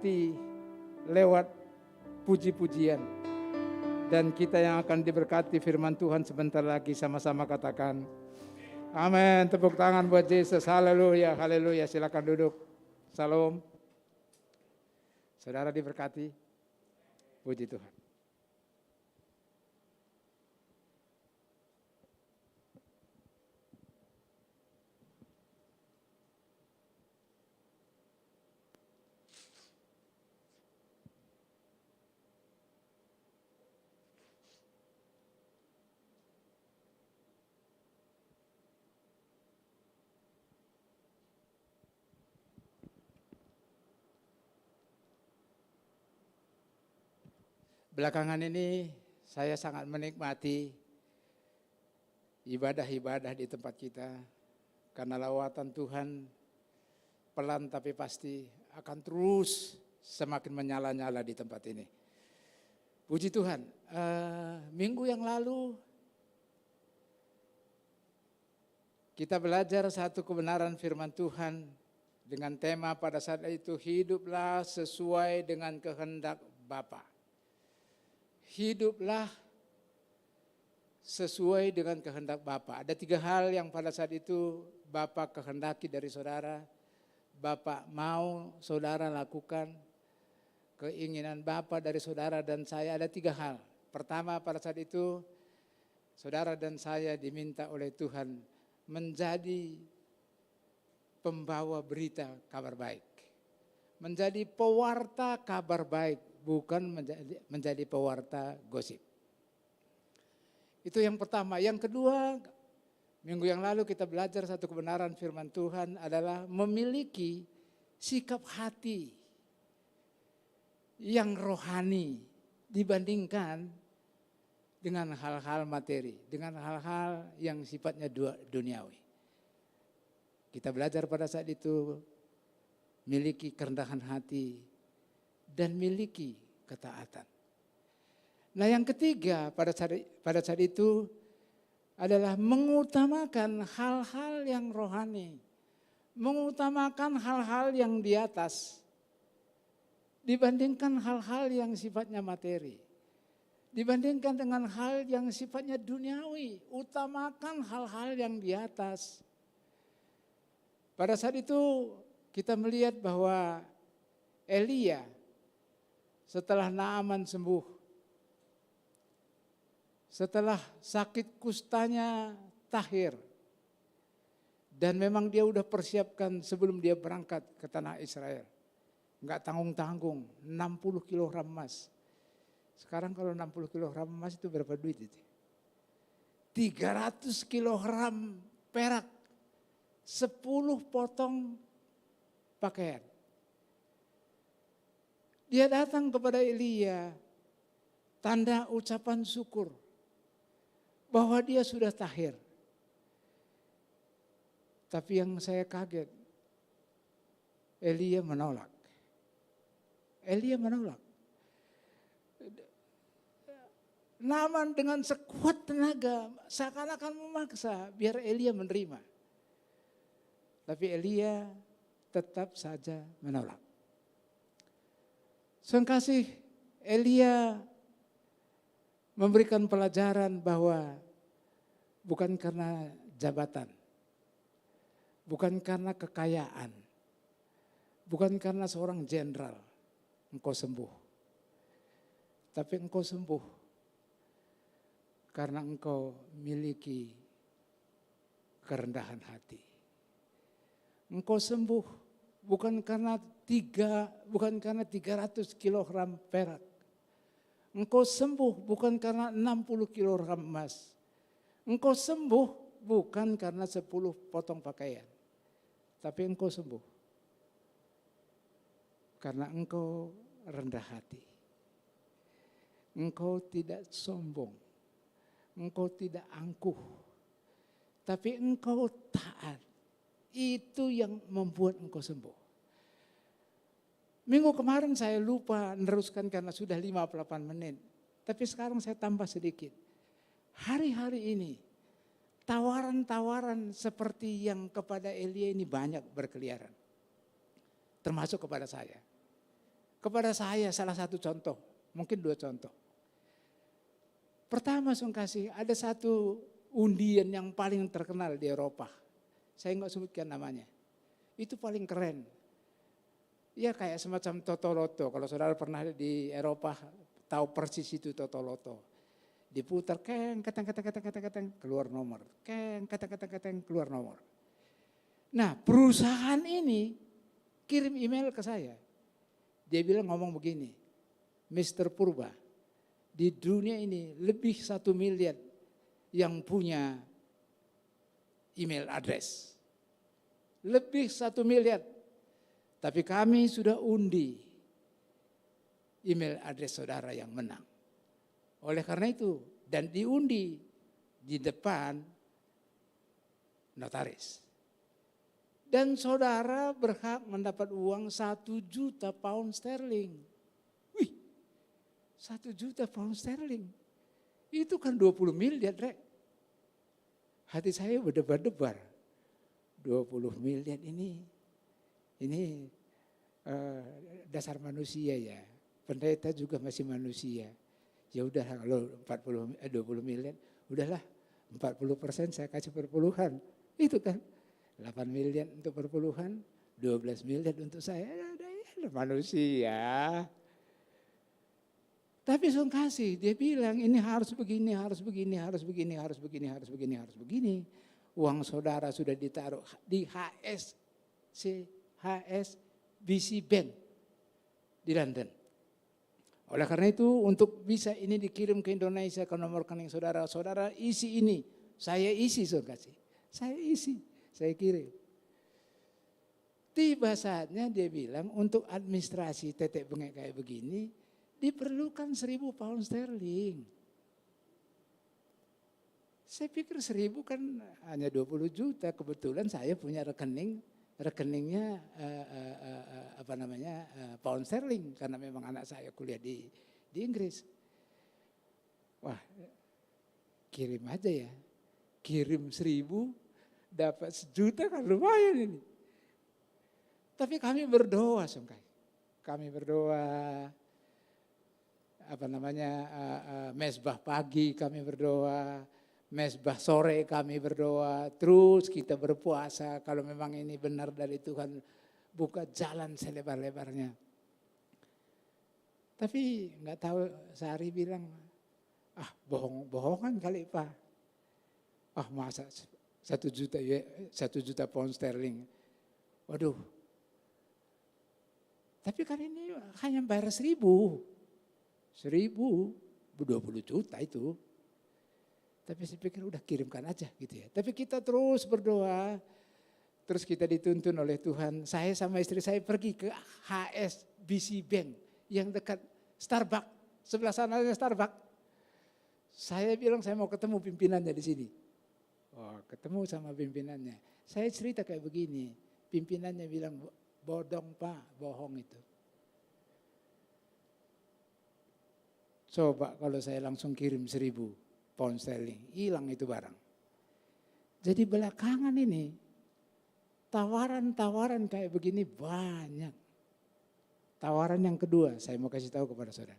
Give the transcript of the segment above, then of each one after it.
diberkati lewat puji-pujian. Dan kita yang akan diberkati firman Tuhan sebentar lagi, sama-sama katakan amin. Tepuk tangan buat Yesus. Haleluya, haleluya. Silakan duduk. Salam. Saudara diberkati. Puji Tuhan. Belakangan ini saya sangat menikmati ibadah-ibadah di tempat kita. Karena lawatan Tuhan pelan tapi pasti akan terus semakin menyala-nyala di tempat ini. Puji Tuhan, minggu yang lalu kita belajar satu kebenaran firman Tuhan dengan tema pada saat itu, hiduplah sesuai dengan kehendak Bapa. Hiduplah sesuai dengan kehendak Bapa. Ada 3 hal yang pada saat itu Bapa kehendaki dari saudara. Bapa mau saudara lakukan. Keinginan Bapa dari saudara dan saya ada 3 hal. Pertama, pada saat itu saudara dan saya diminta oleh Tuhan menjadi pembawa berita kabar baik. Menjadi pewarta kabar baik. Bukan menjadi pewarta gosip. Itu yang pertama. Yang kedua, minggu yang lalu kita belajar satu kebenaran firman Tuhan adalah memiliki sikap hati yang rohani dibandingkan dengan hal-hal materi, dengan hal-hal yang sifatnya duniawi. Kita belajar pada saat itu miliki kerendahan hati dan miliki ketaatan. Nah, yang ketiga pada saat itu adalah mengutamakan hal-hal yang rohani, mengutamakan hal-hal yang di atas dibandingkan hal-hal yang sifatnya materi, dibandingkan dengan hal yang sifatnya duniawi. Utamakan hal-hal yang di atas. Pada saat itu kita melihat bahwa Elia setelah Naaman sembuh, setelah sakit kustanya tahir, dan memang dia udah persiapkan sebelum dia berangkat ke tanah Israel. Enggak tanggung-tanggung, 60 kilogram emas. Sekarang kalau 60 kilogram emas itu berapa duit itu? 300 kilogram perak, 10 potong pakaian. Dia datang kepada Elia, tanda ucapan syukur bahwa dia sudah tahir. Tapi yang saya kaget, Elia menolak. Elia menolak. Naaman dengan sekuat tenaga seakan-akan memaksa biar Elia menerima. Tapi Elia tetap saja menolak. Sang kasih Elia memberikan pelajaran bahwa bukan karena jabatan, bukan karena kekayaan, bukan karena seorang jenderal engkau sembuh. Tapi engkau sembuh karena engkau miliki kerendahan hati. Engkau sembuh bukan karena 300 kilogram perak. Engkau sembuh bukan karena 60 kilogram emas. Engkau sembuh bukan karena 10 potong pakaian. Tapi engkau sembuh karena engkau rendah hati. Engkau tidak sombong. Engkau tidak angkuh. Tapi engkau taat. Itu yang membuat engkau sembuh. Minggu kemarin saya lupa meneruskan karena sudah 58 menit. Tapi sekarang saya tambah sedikit. Hari-hari ini tawaran-tawaran seperti yang kepada Elia ini banyak berkeliaran. Termasuk kepada saya. kepada saya salah satu contoh, mungkin 2 contoh. Pertama kasih, ada satu undian yang paling terkenal di Eropa. Saya nggak sebutkan namanya. Itu paling keren. Ya kayak semacam Totoloto. Kalau saudara pernah di Eropa tahu persis itu Totoloto. Diputar keng keteng keluar nomor. Keng keteng keluar nomor. Nah, perusahaan ini kirim email ke saya. Dia bilang ngomong begini, Mr. Purba, di dunia ini lebih 1 miliar yang punya email address. Lebih 1 miliar. Tapi kami sudah undi email address saudara yang menang. Oleh karena itu, dan diundi di depan notaris. Dan saudara berhak mendapat uang 1 juta pound sterling. Wih, 1 juta pound sterling. Itu kan 20 miliar, Rek. Hati saya berdebar-debar. 20 miliar ini dasar manusia ya. Pendeta juga masih manusia. Ya udah kalau 20 miliar, udahlah 40% saya kasih perpuluhan. Itu kan 8 miliar untuk perpuluhan, 12 miliar untuk saya. Ya, manusia. Tapi kasih, dia bilang ini harus begini, harus begini, harus begini, harus begini, harus begini, harus begini. Uang saudara sudah ditaruh di HSBC Bank di London. Oleh karena itu untuk bisa ini dikirim ke Indonesia ke nomor rekening saudara, saudara isi ini, saya isi kasih, saya isi, saya kirim. Tiba saatnya dia bilang untuk administrasi tetek bengek kayak begini diperlukan 1.000 pound sterling. Saya pikir 1.000 kan hanya 20 juta, kebetulan saya punya rekeningnya pound sterling karena memang anak saya kuliah di Inggris. Wah, kirim aja ya. Kirim 1.000 dapat 1 juta kan lumayan ini. Tapi kami berdoa, kami berdoa mesbah pagi kami berdoa, mesbah sore kami berdoa, terus kita berpuasa kalau memang ini benar dari Tuhan, buka jalan selebar-lebarnya. Tapi nggak tahu, Sari bilang, bohongan kali Pak. Masa 1 juta pound sterling. Waduh. Tapi kali ini hanya bayar 1.000, 20 juta itu. Tapi saya pikir udah kirimkan aja gitu ya. Tapi kita terus berdoa, terus kita dituntun oleh Tuhan. Saya sama istri saya pergi ke HSBC Bank yang dekat Starbucks, sebelah sana ada Starbucks. Saya bilang saya mau ketemu pimpinannya di sini. Ketemu sama pimpinannya. Saya cerita kayak begini, pimpinannya bilang, bodong Pak, bohong itu. Coba kalau saya langsung kirim 1.000 pound sterling, hilang itu barang. Jadi belakangan ini tawaran-tawaran kayak begini banyak. Tawaran yang kedua saya mau kasih tahu kepada saudara.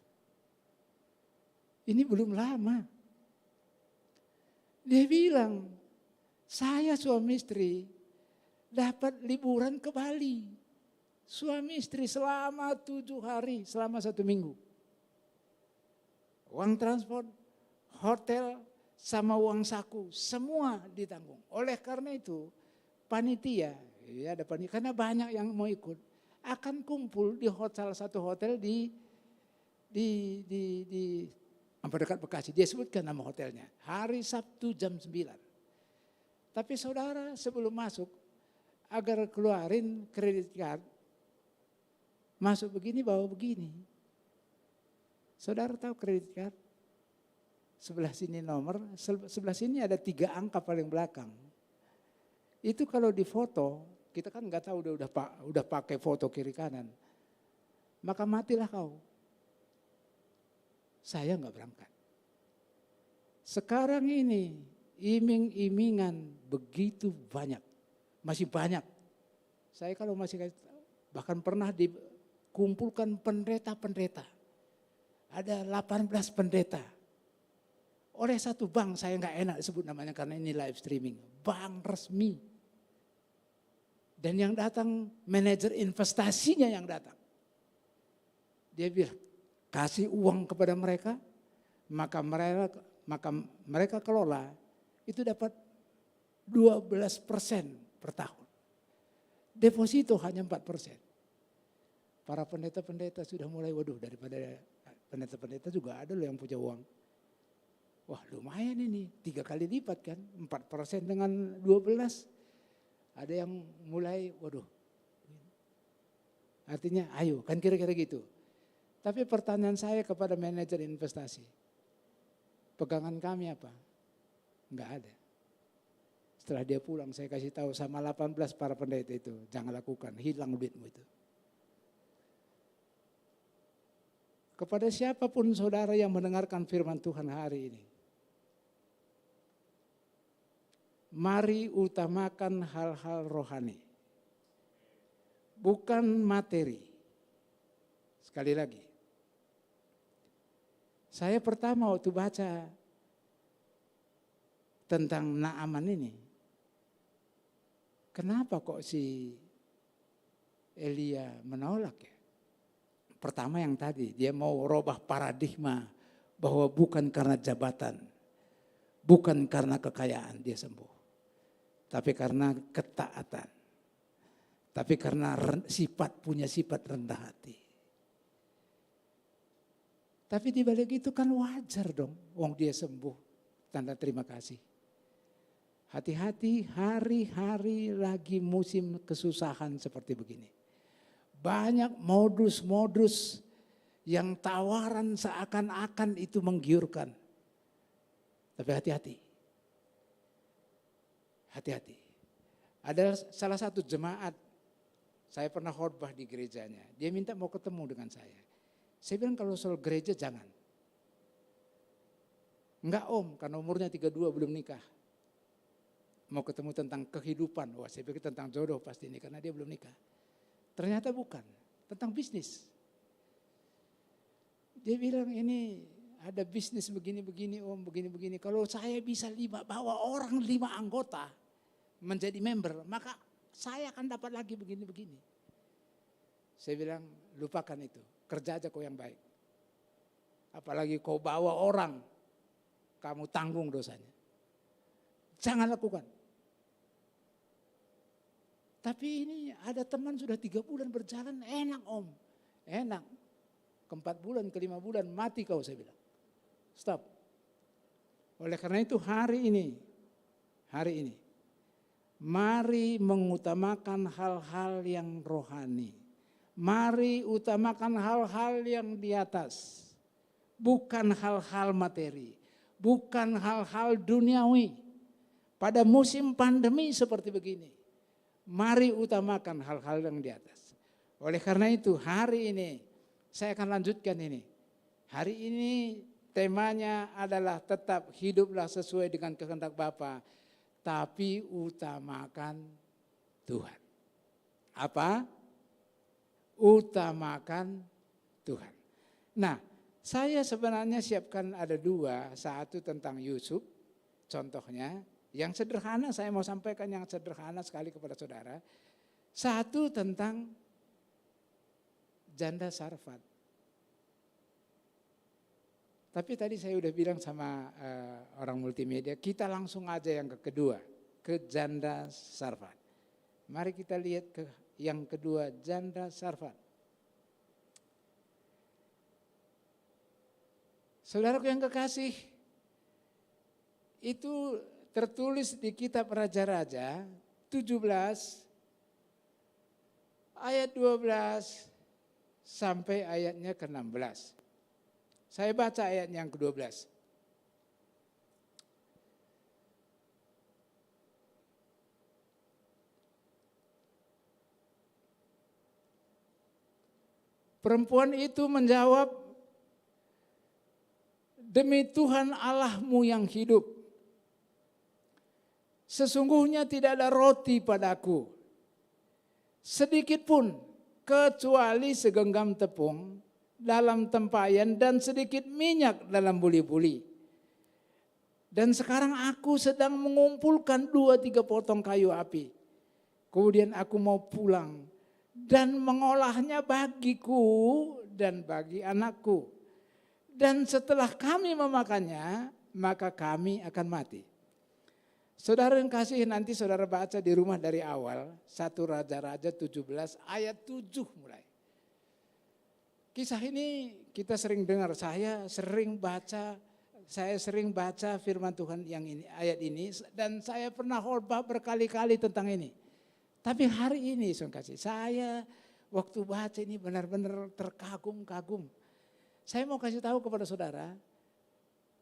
Ini belum lama. Dia bilang, saya suami istri dapat liburan ke Bali. Suami istri selama 7 hari, selama 1 minggu. Uang transport, hotel, sama uang saku, semua ditanggung. Oleh karena itu, panitia, ya ada panitia, karena banyak yang mau ikut, akan kumpul di salah satu hotel di dekat Bekasi. Dia sebutkan nama hotelnya, hari Sabtu jam 9. Tapi saudara sebelum masuk, agar keluarin kredit card, masuk begini, bawa begini. Saudara tahu kredit card? Sebelah sini nomor, sebelah sini ada 3 angka paling belakang. Itu kalau difoto, kita kan nggak tahu udah pakai foto kiri kanan. Maka matilah kau. Saya nggak berangkat. Sekarang ini iming-imingan begitu banyak, masih banyak. Saya kalau masih bahkan pernah kumpulkan pendeta-pendeta. Ada 18 pendeta. Oleh satu bank, saya nggak enak sebut namanya karena ini live streaming. Bank resmi. Dan yang datang manajer investasinya yang datang. Dia bilang, kasih uang kepada mereka, maka mereka kelola, itu dapat 12% per tahun. Deposito hanya 4%. Para pendeta-pendeta sudah mulai, waduh daripada pendeta-pendeta juga ada loh yang punya uang. Wah lumayan ini, 3 kali lipat kan, 4% dengan 12. Ada yang mulai, waduh. Artinya ayo, kan kira-kira gitu. Tapi pertanyaan saya kepada manajer investasi, pegangan kami apa? Enggak ada. Setelah dia pulang saya kasih tahu sama 18 para pendeta itu, jangan lakukan, hilang duitmu itu. Kepada siapapun saudara yang mendengarkan firman Tuhan hari ini, mari utamakan hal-hal rohani, bukan materi. Sekali lagi, saya pertama waktu baca tentang Naaman ini, kenapa kok si Elia menolak ya? Pertama yang tadi, dia mau rubah paradigma bahwa bukan karena jabatan, bukan karena kekayaan dia sembuh. Tapi karena ketaatan. Tapi karena punya sifat rendah hati. Tapi di balik itu kan wajar dong, wong dia sembuh, tanda terima kasih. Hati-hati hari-hari lagi musim kesusahan seperti begini. Banyak modus-modus yang tawaran seakan-akan itu menggiurkan. Tapi hati-hati. Hati-hati. Ada salah satu jemaat, saya pernah khotbah di gerejanya. Dia minta mau ketemu dengan saya. Saya bilang kalau soal gereja jangan. Enggak om, karena umurnya 32 belum nikah. Mau ketemu tentang kehidupan. Wah saya pikir tentang jodoh pasti ini karena dia belum nikah. Ternyata bukan, tentang bisnis. Dia bilang ini ada bisnis begini-begini om, begini-begini. Kalau saya bisa bawa orang 5 anggota menjadi member, maka saya akan dapat lagi begini-begini. Saya bilang lupakan itu, kerja aja kau yang baik. Apalagi kau bawa orang, kamu tanggung dosanya. Jangan lakukan. Tapi ini ada teman sudah 3 bulan berjalan, enak om. Enak. Ke 4 bulan, ke 5 bulan, mati kau saya bilang. Stop. Oleh karena itu hari ini, mari mengutamakan hal-hal yang rohani. Mari utamakan hal-hal yang di atas. Bukan hal-hal materi. Bukan hal-hal duniawi. Pada musim pandemi seperti begini. Mari utamakan hal-hal yang di atas. Oleh karena itu hari ini saya akan lanjutkan ini. Hari ini temanya adalah tetap hiduplah sesuai dengan kehendak Bapa, tapi utamakan Tuhan. Apa? Utamakan Tuhan. Nah, saya sebenarnya siapkan ada 2, satu tentang Yusuf, contohnya. Yang sederhana saya mau sampaikan yang sederhana sekali kepada saudara. Satu tentang janda Sarfat. Tapi tadi saya udah bilang sama orang multimedia, kita langsung aja yang kedua, ke janda Sarfat. Mari kita lihat ke yang kedua, janda Sarfat. Saudaraku yang kekasih, itu tertulis di kitab Raja-Raja 17 ayat 12 sampai ayatnya ke-16. Saya baca ayat yang ke-12. Perempuan itu menjawab, demi Tuhan Allahmu yang hidup, sesungguhnya tidak ada roti padaku, sedikit pun kecuali segenggam tepung dalam tempayan dan sedikit minyak dalam buli-buli. Dan sekarang aku sedang mengumpulkan 2-3 potong kayu api. Kemudian aku mau pulang dan mengolahnya bagiku dan bagi anakku. Dan setelah kami memakannya, maka kami akan mati. Saudara yang kasih, nanti saudara baca di rumah dari awal, 1 Raja-Raja 17 ayat 7 mulai. Kisah ini kita sering dengar, saya sering baca firman Tuhan yang ini, ayat ini, dan saya pernah khotbah berkali-kali tentang ini. Tapi hari ini saya waktu baca ini benar-benar terkagum-kagum. Saya mau kasih tahu kepada saudara,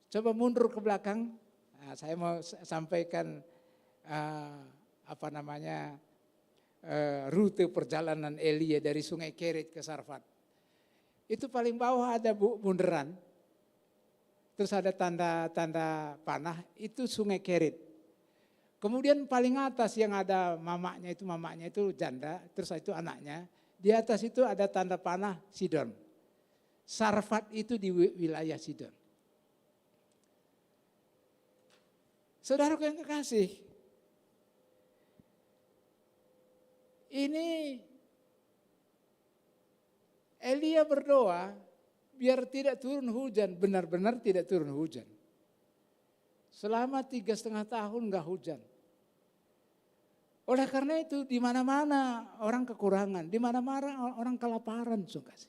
coba mundur ke belakang. Nah, saya mau sampaikan rute perjalanan Elia dari Sungai Kerit ke Sarfat. Itu paling bawah ada bunderan, terus ada tanda panah, itu Sungai Kerit. Kemudian paling atas yang ada mamanya itu janda, terus itu anaknya. Di atas itu ada tanda panah Sidon. Sarfat itu di wilayah Sidon. Saudaraku yang kekasih, ini Elia berdoa biar tidak turun hujan, benar-benar tidak turun hujan. Selama 3,5 tahun enggak hujan. Oleh karena itu di mana-mana orang kekurangan, di mana-mana orang kelaparan, saudara.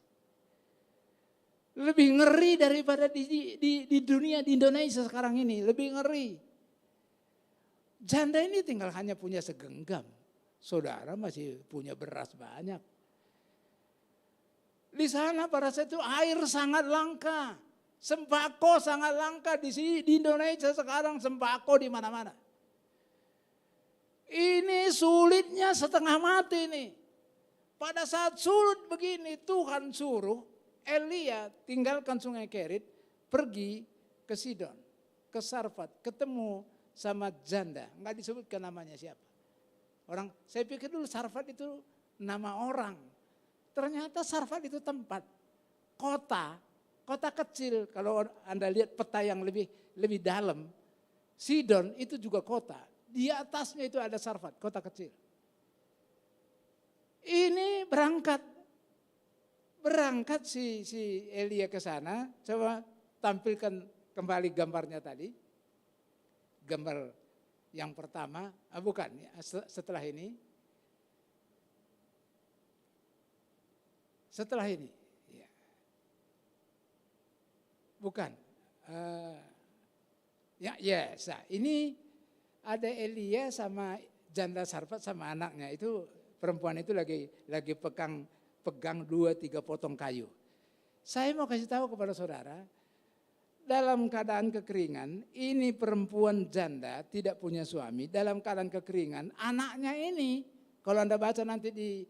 Lebih ngeri daripada di dunia, di Indonesia sekarang ini, lebih ngeri. Janda ini tinggal hanya punya segenggam, saudara masih punya beras banyak. Di sana pada saat itu air sangat langka, sembako sangat langka di Indonesia sekarang, sembako di mana-mana. Ini sulitnya setengah mati nih. Pada saat sulit begini Tuhan suruh Elia tinggalkan Sungai Kerit, pergi ke Sidon, ke Sarfat, ketemu sama janda, nggak disebutkan namanya siapa. Saya pikir dulu Sarfat itu nama orang. Ternyata Sarfat itu tempat, kota kecil. Kalau Anda lihat peta yang lebih dalam, Sidon itu juga kota. Di atasnya itu ada Sarfat, kota kecil. Ini berangkat si Elia ke sana. Coba tampilkan kembali gambarnya tadi. Gambar yang pertama, bukan setelah ini. Setelah ini, ya. Bukan. Ini ada Elia sama janda Sarfat sama anaknya. Itu perempuan itu lagi pegang 2-3 potong kayu. Saya mau kasih tahu kepada saudara, dalam keadaan kekeringan, ini perempuan janda tidak punya suami, dalam keadaan kekeringan, anaknya ini, kalau Anda baca nanti di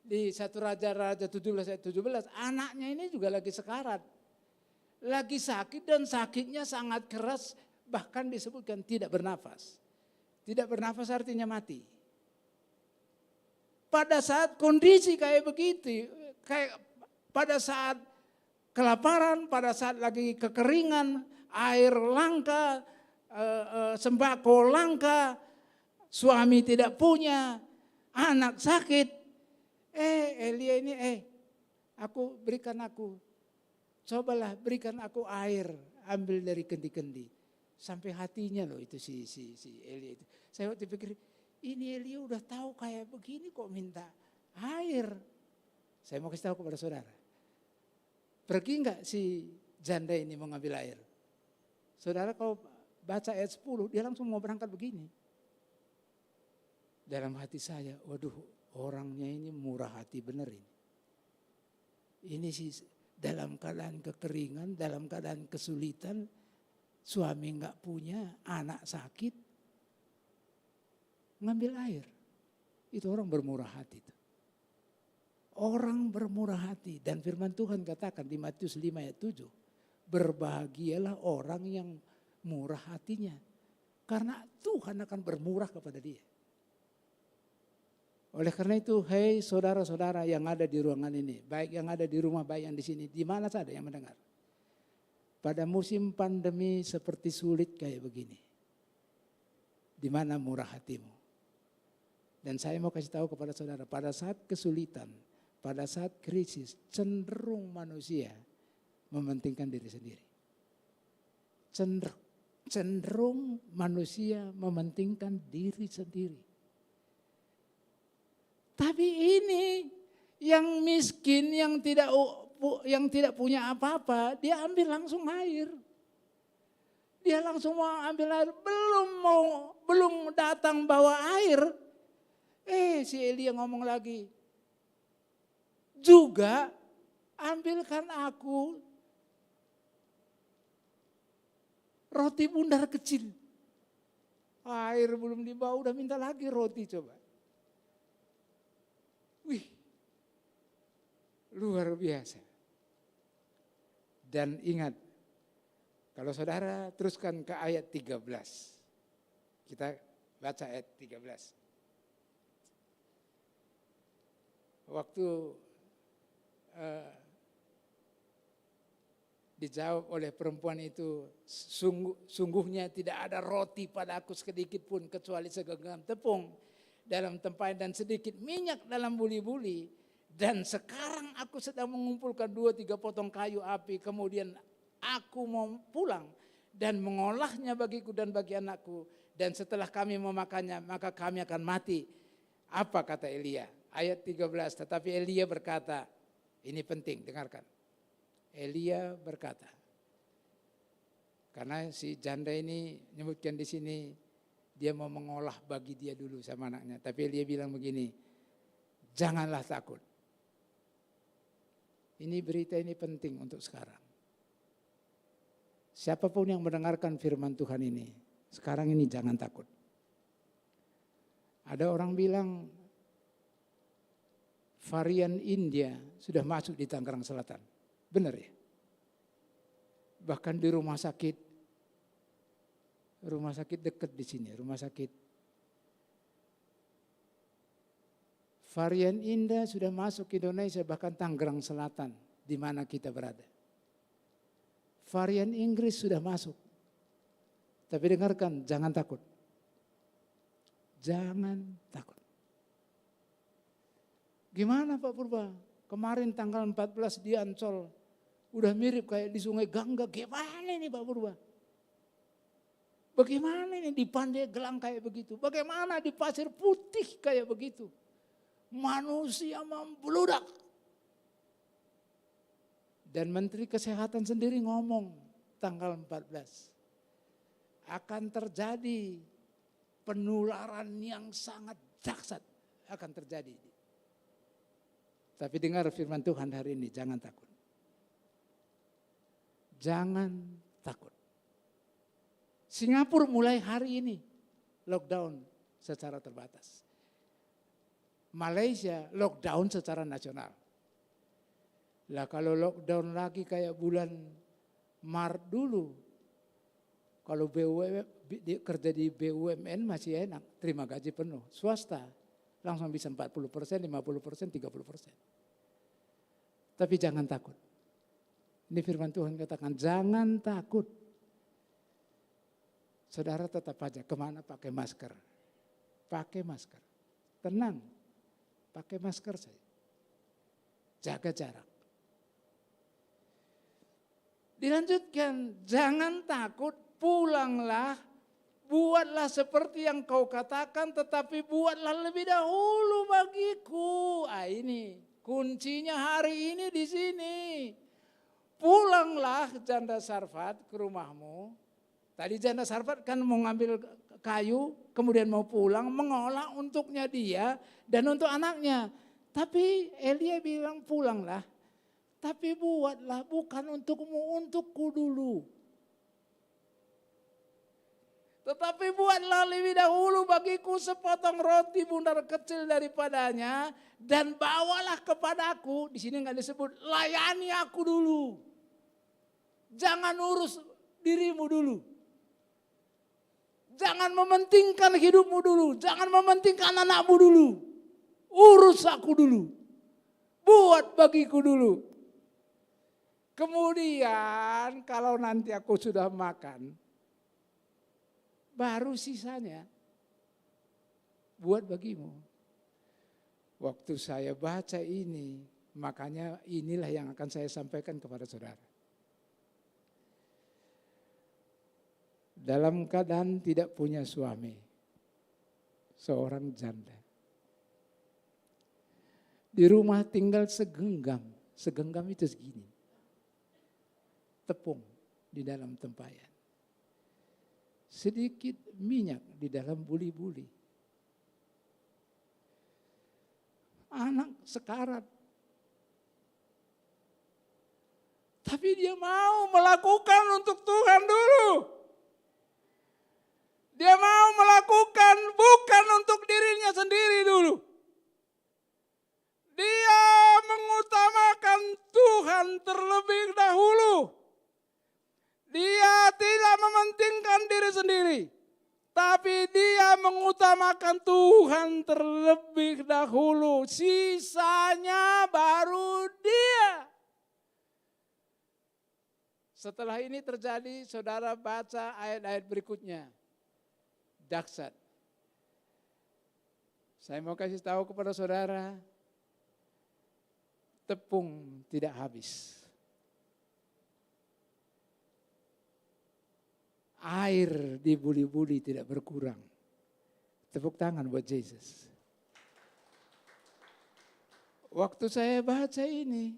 1 Raja-Raja 17 ayat 17, anaknya ini juga lagi sekarat. Lagi sakit dan sakitnya sangat keras, bahkan disebutkan tidak bernafas. Tidak bernafas artinya mati. Pada saat kondisi kayak begitu, pada saat kelaparan, pada saat lagi kekeringan, air langka, sembako langka, suami tidak punya, anak sakit. Elia ini, cobalah berikan aku air, ambil dari kendi-kendi. Sampai hatinya loh itu si Elia itu. Saya waktu pikir, ini Elia udah tahu kayak begini kok minta air. Saya mau kasih tahu kepada saudara. Pergi enggak si janda ini mau ngambil air? Saudara kalau baca ayat 10, dia langsung mau berangkat begini. Dalam hati saya, waduh orangnya ini murah hati bener ini. Ini sih dalam keadaan kekeringan, dalam keadaan kesulitan, suami enggak punya, anak sakit, ngambil air. Itu orang bermurah hati itu. Orang bermurah hati, dan firman Tuhan katakan di Matius 5 ayat 7, berbahagialah orang yang murah hatinya, karena Tuhan akan bermurah kepada dia. Oleh karena itu, hei saudara-saudara yang ada di ruangan ini, baik yang ada di rumah, baik yang di sini, di mana saja yang mendengar. Pada musim pandemi seperti sulit kayak begini, di mana murah hatimu? Dan saya mau kasih tahu kepada saudara, pada saat kesulitan, pada saat krisis, cenderung manusia mementingkan diri sendiri. Cenderung manusia mementingkan diri sendiri. Tapi ini yang miskin, yang tidak punya apa-apa, dia ambil langsung air. Dia langsung mau ambil air, belum datang bawa air. Si Elia ngomong lagi, juga ambilkan aku roti bundar kecil. Air belum dibawa, udah minta lagi roti coba. Wih, luar biasa. Dan ingat, kalau saudara teruskan ke ayat 13. Kita baca ayat 13. Waktu dijawab oleh perempuan itu, sungguhnya tidak ada roti padaku sedikit pun kecuali segenggam tepung dalam tempayan dan sedikit minyak dalam buli-buli. Dan sekarang aku sedang mengumpulkan 2-3 potong kayu api, kemudian aku mau pulang dan mengolahnya bagiku dan bagi anakku. Dan setelah kami memakannya, maka kami akan mati. Apa kata Elia? Ayat 13, tetapi Elia berkata, ini penting, dengarkan. Elia berkata, karena si janda ini nyebutkan di sini, dia mau mengolah bagi dia dulu sama anaknya. Tapi Elia bilang begini, janganlah takut. Ini berita ini penting untuk sekarang. Siapapun yang mendengarkan firman Tuhan ini, sekarang ini jangan takut. Ada orang bilang, varian India sudah masuk di Tangerang Selatan. Benar ya? Bahkan di rumah sakit dekat di sini, rumah sakit. Varian India sudah masuk ke Indonesia, bahkan Tangerang Selatan, di mana kita berada. Varian Inggris sudah masuk. Tapi dengarkan, jangan takut. Jangan takut. Gimana Pak Purba? Kemarin tanggal 14 di Ancol, udah mirip kayak di Sungai Gangga. Gimana ini Pak Purba? Bagaimana ini di Pandeglang kayak begitu? Bagaimana di Pasir Putih kayak begitu? Manusia membludak. Dan Menteri Kesehatan sendiri ngomong tanggal 14. Akan terjadi penularan yang sangat dahsyat akan terjadi. Tapi dengar firman Tuhan hari ini, jangan takut. Jangan takut. Singapura mulai hari ini lockdown secara terbatas. Malaysia lockdown secara nasional. Lah kalau lockdown lagi kayak bulan Maret dulu, kalau kerja di BUMN masih enak, terima gaji penuh. Swasta langsung bisa 40%, 50%, 30%. Tapi jangan takut. Ini firman Tuhan katakan, jangan takut. Saudara tetap aja kemana pakai masker. Pakai masker. Tenang, pakai masker saja. Jaga jarak. Dilanjutkan, jangan takut, pulanglah, buatlah seperti yang kau katakan, tetapi buatlah lebih dahulu bagiku. Ini kuncinya hari ini di sini. Pulanglah janda Sarfat ke rumahmu. Tadi janda Sarfat kan mau ngambil kayu, kemudian mau pulang, mengolah untuknya dia dan untuk anaknya. Tapi Elia bilang pulanglah. Tapi buatlah bukan untukmu, untukku dulu. Tetapi buatlah lebih dahulu bagiku sepotong roti bundar kecil daripadanya dan bawalah kepadaku. Di sini nggak disebut, layani aku dulu. Jangan urus dirimu dulu. Jangan mementingkan hidupmu dulu. Jangan mementingkan anakmu dulu. urus aku dulu. Buat bagiku dulu. Kemudian kalau nanti aku sudah makan, baru sisanya buat bagimu. Waktu saya baca ini, makanya inilah yang akan saya sampaikan kepada saudara. Dalam keadaan tidak punya suami, seorang janda. Di rumah tinggal segenggam itu segini. Tepung di dalam tempayan. Sedikit minyak di dalam buli-buli. Anak sekarat. Tapi dia mau melakukan untuk Tuhan dulu. Dia mau melakukan bukan untuk dirinya sendiri dulu. Dia mengutamakan Tuhan terlebih dahulu. Dia tidak mementingkan diri sendiri. Tapi dia mengutamakan Tuhan terlebih dahulu. Sisanya baru dia. Setelah ini terjadi, saudara baca ayat-ayat berikutnya. Dahsyat. Saya mau kasih tahu kepada saudara, tepung tidak habis. Air di buli-buli tidak berkurang. Tepuk tangan buat Yesus. Waktu saya baca ini,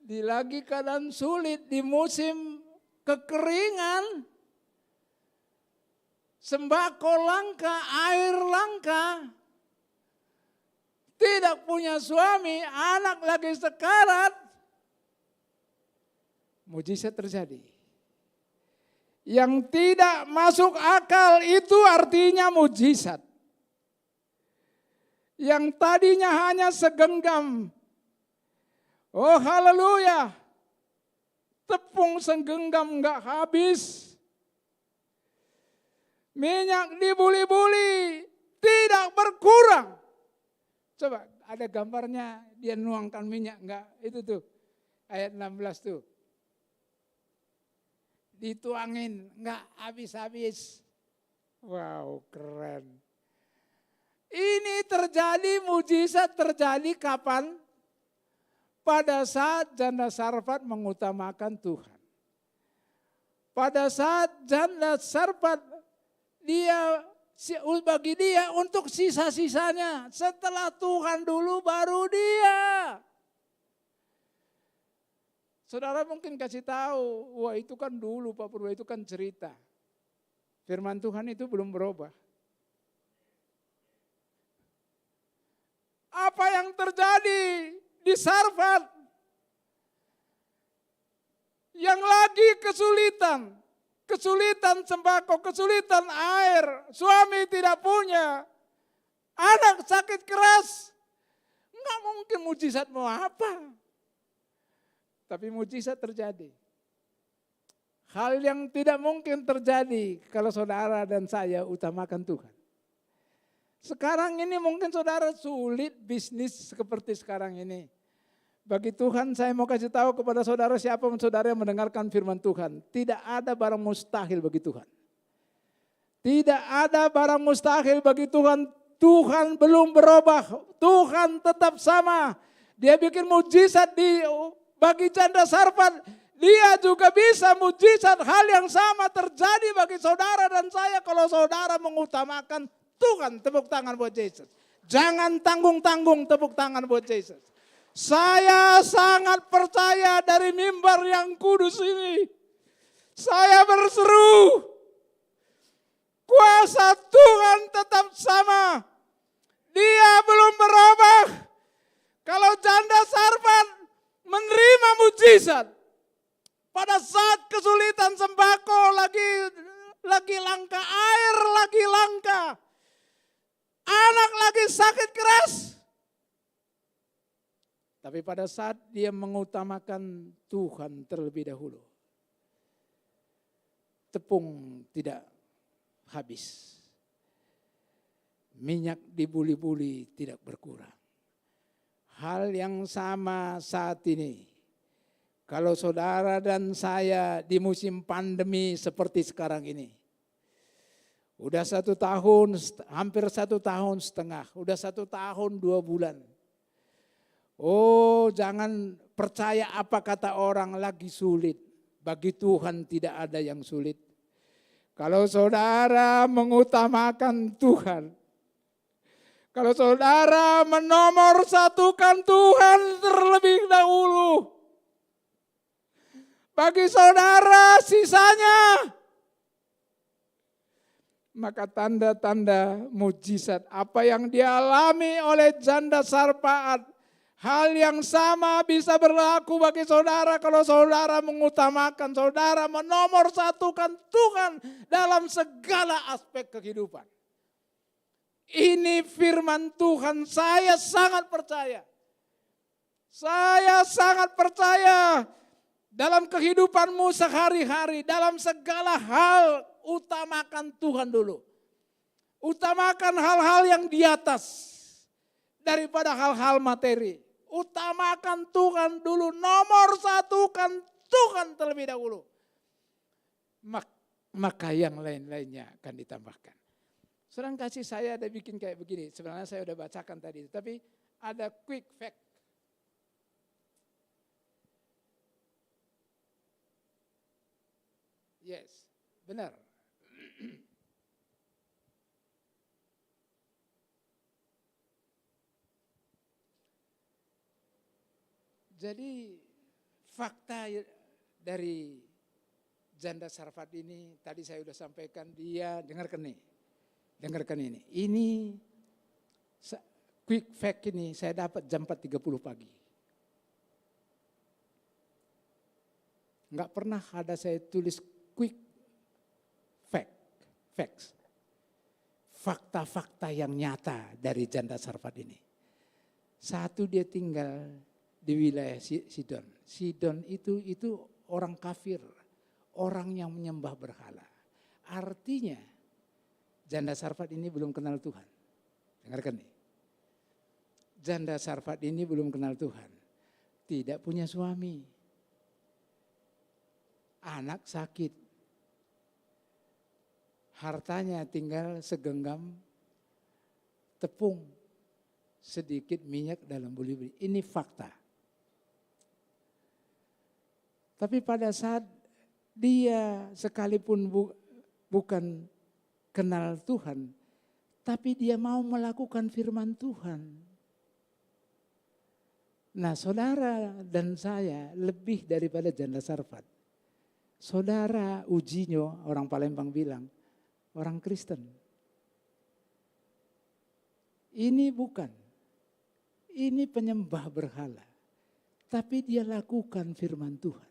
di lagi keadaan sulit di musim kekeringan, sembako langka, air langka, tidak punya suami, anak lagi sekarat, mujizat terjadi. Yang tidak masuk akal itu artinya mujizat. Yang tadinya hanya segenggam. Oh haleluya. Tepung segenggam enggak habis. Minyak di buli-buli tidak berkurang. Coba ada gambarnya dia nuangkan minyak enggak? Itu tuh ayat 16 tuh. Dituangin, enggak habis-habis. Wow, keren. Ini terjadi, mujizat terjadi kapan? Pada saat janda Sarfat mengutamakan Tuhan. Pada saat janda Sarfat, bagi dia untuk sisa-sisanya. Setelah Tuhan dulu baru dia. Saudara mungkin kasih tahu, wah itu kan dulu Pak Purwo, itu kan cerita. Firman Tuhan itu belum berubah. Apa yang terjadi di Sarfat? Yang lagi kesulitan sembako, kesulitan air, suami tidak punya, anak sakit keras. Enggak mungkin mujizat mau apa? Tapi mujizat terjadi. Hal yang tidak mungkin terjadi kalau saudara dan saya utamakan Tuhan. Sekarang ini mungkin saudara sulit bisnis seperti sekarang ini. Bagi Tuhan saya mau kasih tahu kepada saudara siapapun saudara yang mendengarkan firman Tuhan. Tidak ada barang mustahil bagi Tuhan. Tidak ada barang mustahil bagi Tuhan. Tuhan belum berubah. Tuhan tetap sama. Dia bikin mujizat bagi janda Sarfat, dia juga bisa mujizat hal yang sama terjadi bagi saudara dan saya kalau saudara mengutamakan Tuhan. Tepuk tangan buat Yesus. Jangan tanggung-tanggung, tepuk tangan buat Yesus. Saya sangat percaya dari mimbar yang kudus ini. Saya berseru, kuasa Tuhan tetap sama. Dia belum berubah. Kalau janda Sarfat menerima mujizat pada saat kesulitan sembako lagi langka, air lagi langka, anak lagi sakit keras. Tapi pada saat dia mengutamakan Tuhan terlebih dahulu, tepung tidak habis, minyak dibuli-buli tidak berkurang. Hal yang sama saat ini. Kalau saudara dan saya di musim pandemi seperti sekarang ini. Udah 1 tahun, hampir 1 tahun setengah. Udah 1 tahun 2 bulan. Oh, jangan percaya apa kata orang lagi sulit. Bagi Tuhan tidak ada yang sulit. Kalau saudara mengutamakan Tuhan. Kalau saudara menomorsatukan Tuhan terlebih dahulu. Bagi saudara sisanya. Maka tanda-tanda mujizat apa yang dialami oleh janda Sarfaat. Hal yang sama bisa berlaku bagi saudara kalau saudara mengutamakan, saudara menomorsatukan Tuhan dalam segala aspek kehidupan. Ini firman Tuhan, saya sangat percaya. Saya sangat percaya dalam kehidupanmu sehari-hari, dalam segala hal, utamakan Tuhan dulu. Utamakan hal-hal yang di atas daripada hal-hal materi. Utamakan Tuhan dulu, nomorsatukan Tuhan terlebih dahulu. Maka yang lain-lainnya akan ditambahkan. Saudara kasih saya ada bikin kayak begini. Sebenarnya saya udah bacakan tadi. Tapi ada quick fact. Yes, benar. Jadi fakta dari janda Sarfat ini tadi saya sudah sampaikan, dia dengarkan nih. Dengarkan ini. Ini quick fact ini saya dapat jam 4.30 pagi. Enggak pernah ada saya tulis quick facts. Fakta-fakta yang nyata dari janda Sarfat ini. Satu, dia tinggal di wilayah Sidon. Sidon itu orang kafir, orang yang menyembah berhala. Artinya janda Sarfat ini belum kenal Tuhan. Dengarkan nih. Janda Sarfat ini belum kenal Tuhan. Tidak punya suami. Anak sakit. Hartanya tinggal segenggam tepung. Sedikit minyak dalam buli-buli. Ini fakta. Tapi pada saat dia sekalipun bukan kenal Tuhan, tapi dia mau melakukan firman Tuhan. Nah, saudara dan saya lebih daripada janda Sarfat. Saudara Ujinyo, orang Palembang bilang, orang Kristen. Ini bukan. Ini penyembah berhala. Tapi dia lakukan firman Tuhan.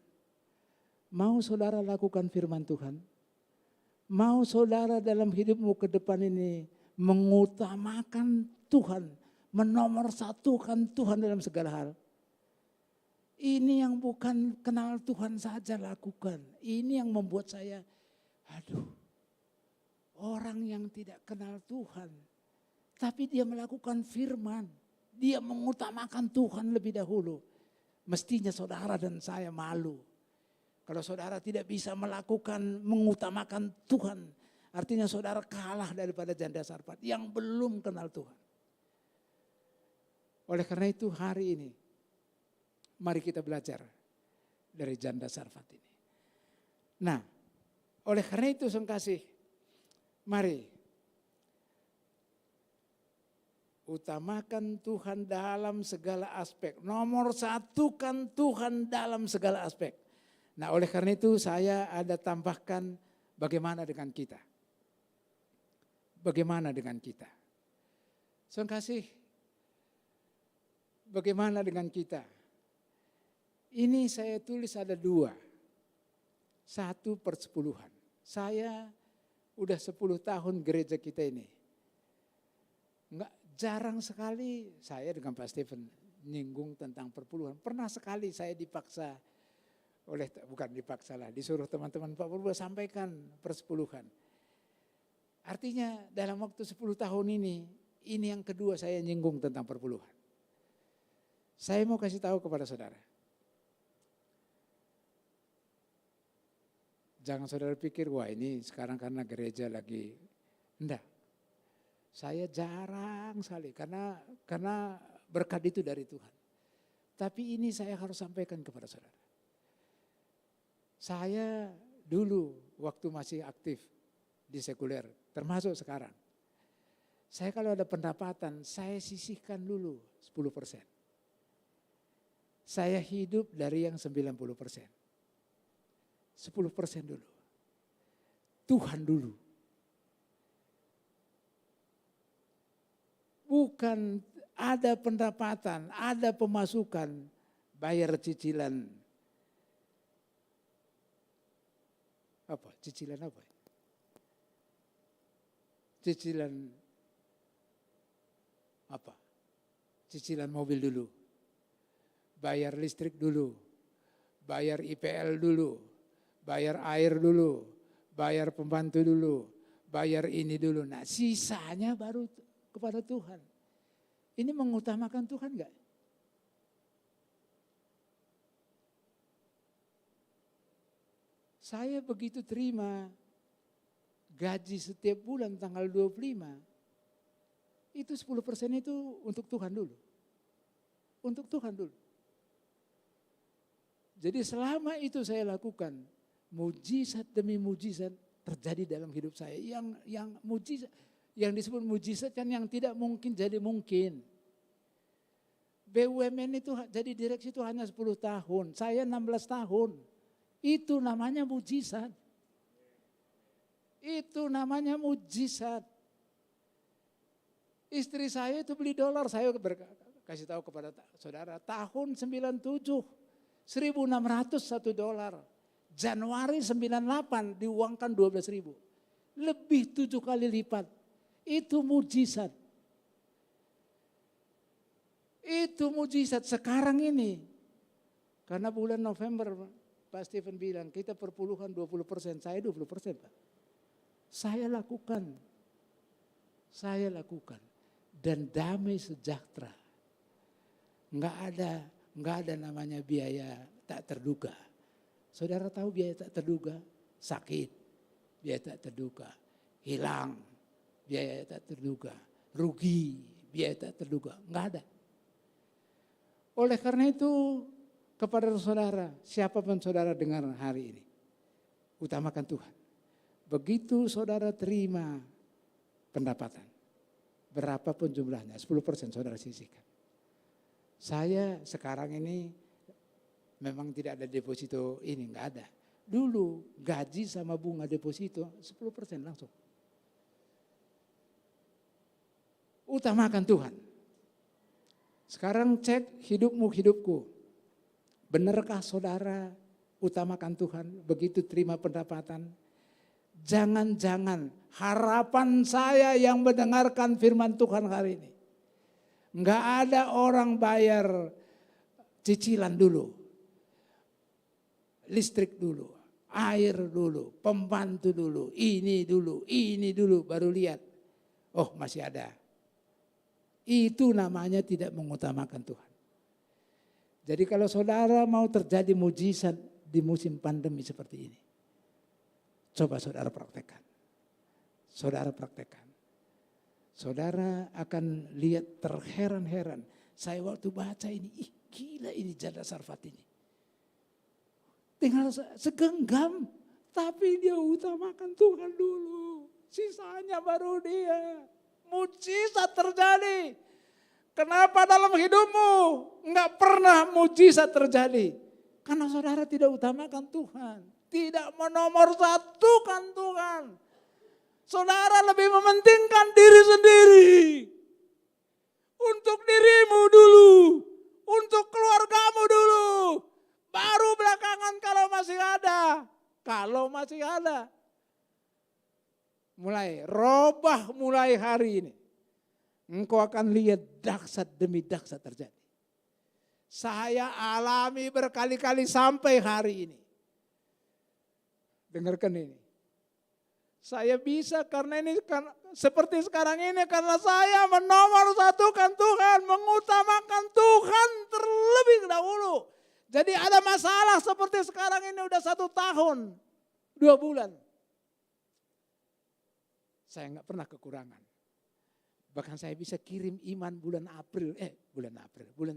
Mau saudara lakukan firman Tuhan? Mau saudara dalam hidupmu ke depan ini mengutamakan Tuhan, menomorsatukan Tuhan dalam segala hal. Ini yang bukan kenal Tuhan saja lakukan. Ini yang membuat saya, orang yang tidak kenal Tuhan, tapi dia melakukan firman, dia mengutamakan Tuhan lebih dahulu. Mestinya saudara dan saya malu. Kalau saudara tidak bisa mengutamakan Tuhan, artinya saudara kalah daripada janda Sarfat yang belum kenal Tuhan. Oleh karena itu hari ini, mari kita belajar dari janda Sarfat ini. Nah, oleh karena itu saudara kasih, mari utamakan Tuhan dalam segala aspek. Nomor satukan Tuhan dalam segala aspek. Nah, oleh karena itu saya ada tambahkan bagaimana dengan kita. Bagaimana dengan kita. Saudara kasih, bagaimana dengan kita. Ini saya tulis ada 2. 1/10. Saya udah 10 tahun gereja kita ini. Enggak jarang sekali saya dengan Pak Stephen nyinggung tentang perpuluhan. Pernah sekali saya dipaksa disuruh teman-teman Pak Purba sampaikan persepuluhan. Artinya dalam waktu 10 tahun ini Ini yang kedua saya nyinggung tentang perpuluhan. Saya mau kasih tahu kepada saudara. Jangan saudara pikir, wah ini sekarang karena gereja lagi. Enggak. Saya jarang sekali karena berkat itu dari Tuhan. Tapi ini saya harus sampaikan kepada saudara. Saya dulu waktu masih aktif di sekuler, termasuk sekarang. Saya kalau ada pendapatan, saya sisihkan dulu 10%. Saya hidup dari yang 90%. 10% dulu. Tuhan dulu. Bukan ada pendapatan, ada pemasukan, bayar cicilan. Apa? Cicilan apa? Cicilan apa? Cicilan mobil dulu. Bayar listrik dulu. Bayar IPL dulu. Bayar air dulu. Bayar pembantu dulu. Bayar ini dulu. Nah, sisanya baru kepada Tuhan. Ini mengutamakan Tuhan enggak? Saya begitu terima gaji setiap bulan tanggal 25, itu 10% itu untuk Tuhan dulu. Untuk Tuhan dulu. Jadi selama itu saya lakukan, mujizat demi mujizat terjadi dalam hidup saya. Yang mujizat, yang disebut mujizat kan yang tidak mungkin jadi mungkin. BUMN itu jadi direksi itu hanya 10 tahun, saya 16 tahun. Itu namanya mujizat. Itu namanya mujizat. Istri saya itu beli dolar, saya kasih tahu kepada saudara, tahun 97, 1.600 1 dolar. Januari 98 diuangkan 12.000. Lebih 7 kali lipat. Itu mujizat. Itu mujizat sekarang ini. Karena bulan November Pak Stephen bilang kita perpuluhan 20%, saya 20% Pak. Saya lakukan. Saya lakukan. Dan damai sejahtera. Enggak ada namanya biaya tak terduga. Saudara tahu biaya tak terduga? Sakit. Biaya tak terduga. Hilang. Biaya tak terduga. Rugi. Biaya tak terduga. Enggak ada. Oleh karena itu kepada saudara, siapapun saudara dengar hari ini, utamakan Tuhan. Begitu saudara terima pendapatan, berapapun jumlahnya, 10% saudara sisihkan. Saya sekarang ini memang tidak ada deposito ini, enggak ada. Dulu gaji sama bunga deposito 10% langsung. Utamakan Tuhan. Sekarang cek hidupmu, hidupku. Benarkah saudara utamakan Tuhan begitu terima pendapatan? Jangan-jangan harapan saya yang mendengarkan firman Tuhan hari ini. Enggak ada orang bayar cicilan dulu. Listrik dulu, air dulu, pembantu dulu, ini dulu, baru lihat. Oh masih ada. Itu namanya tidak mengutamakan Tuhan. Jadi kalau saudara mau terjadi mujizat di musim pandemi seperti ini, coba saudara praktekkan. Saudara praktekkan. Saudara akan lihat terheran-heran. Saya waktu baca ini, gila ini Janda Sarfat ini. Tinggal segenggam, tapi dia utamakan Tuhan dulu. Sisanya baru dia. Mujizat terjadi. Kenapa dalam hidupmu enggak pernah mujizat terjadi? Karena saudara tidak utamakan Tuhan. Tidak menomorsatukan Tuhan. Saudara lebih mementingkan diri sendiri. Untuk dirimu dulu. Untuk keluargamu dulu. Baru belakangan kalau masih ada. Kalau masih ada. Mulai hari ini. Engkau akan lihat dahsyat demi dahsyat terjadi. Saya alami berkali-kali sampai hari ini. Dengarkan ini. Saya bisa karena ini seperti sekarang ini karena saya menomorsatukan Tuhan, mengutamakan Tuhan terlebih dahulu. Jadi ada masalah seperti sekarang ini udah 1 tahun, 2 bulan. Saya nggak pernah kekurangan. Bahkan saya bisa kirim iman bulan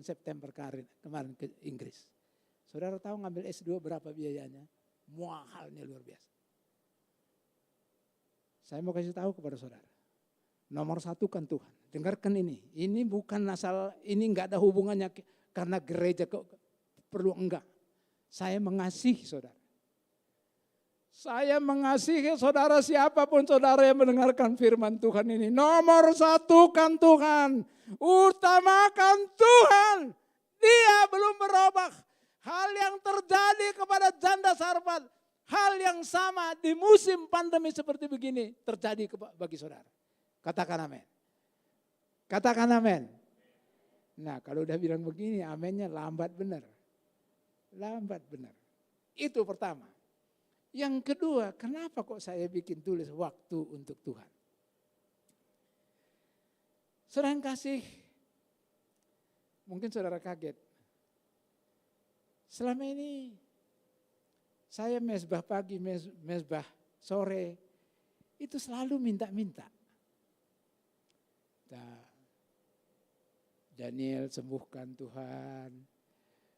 September kemarin ke Inggris. Saudara tahu ngambil S2 berapa biayanya? Mahalnya luar biasa. Saya mau kasih tahu kepada saudara. Nomor 1 kan Tuhan. Dengarkan ini. Ini bukan asal, ini enggak ada hubungannya karena gereja perlu enggak. Saya mengasihi saudara. Saya mengasihi saudara siapapun saudara yang mendengarkan firman Tuhan ini. Nomor 1 kan Tuhan. Utamakan Tuhan. Dia belum berubah. Hal yang terjadi kepada janda Sarfat, hal yang sama di musim pandemi seperti begini terjadi bagi saudara. Katakan amin. Katakan amin. Nah kalau udah bilang begini amennya lambat benar. Lambat benar. Itu pertama. Yang kedua, kenapa kok saya bikin tulis waktu untuk Tuhan? Saudara yang kasih, mungkin saudara kaget. Selama ini saya mesbah pagi, mesbah sore, itu selalu minta-minta. Daniel sembuhkan Tuhan,